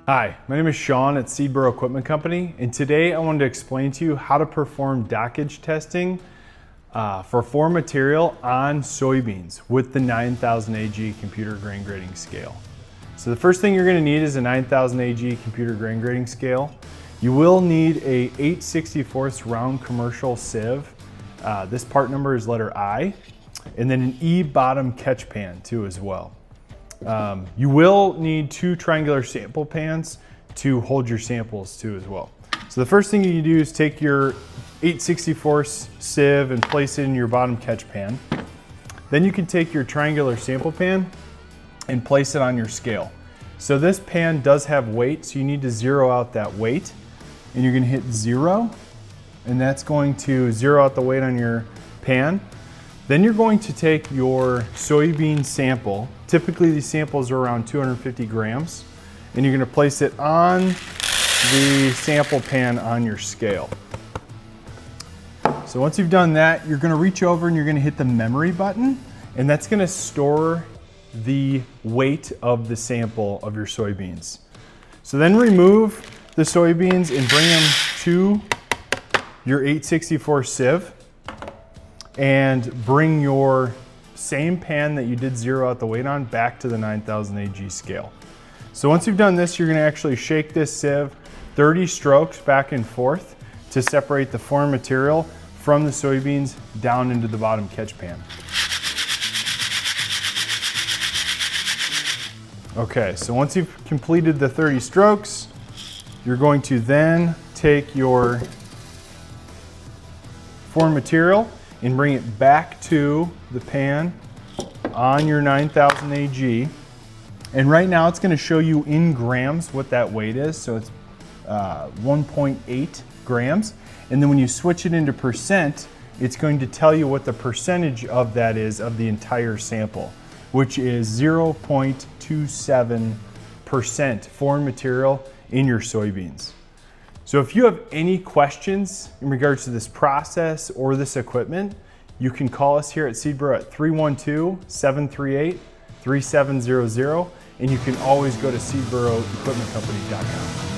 Hi, my name is Sean at Seedburo Equipment Company, and today I wanted to explain to you how to perform dockage testing for form material on soybeans with the 9000 AG computer grain grading scale. So the first thing you're going to need is a 9000 AG computer grain grading scale. You will need a 8/64 round commercial sieve. This part number is letter I, and then an E bottom catch pan too as well. You will need 2 triangular sample pans to hold your samples too as well. So the first thing you do is take your 8/64 sieve and place it in your bottom catch pan. Then you can take your triangular sample pan and place it on your scale. So this pan does have weight, so you need to zero out that weight, and you're gonna hit 0, and that's going to zero out the weight on your pan. Then you're going to take your soybean sample. Typically these samples are around 250 grams, and you're gonna place it on the sample pan on your scale. So once you've done that, you're gonna reach over and you're gonna hit the memory button, and that's gonna store the weight of the sample of your soybeans. So then remove the soybeans and bring them to your 8/64 sieve, and bring your same pan that you did zero out the weight on back to the 9000 AG scale. So once you've done this, you're gonna actually shake this sieve 30 strokes back and forth to separate the foreign material from the soybeans down into the bottom catch pan. Okay, so once you've completed the 30 strokes, you're going to then take your foreign material and bring it back to the pan on your 9000 AG. And right now it's gonna show you in grams what that weight is. So it's 1.8 grams. And then when you switch it into percent, it's going to tell you what the percentage of that is of the entire sample, which is 0.27% foreign material in your soybeans. So if you have any questions in regards to this process or this equipment, you can call us here at Seedburo at 312-738-3700, and you can always go to seedburoequipmentcompany.com.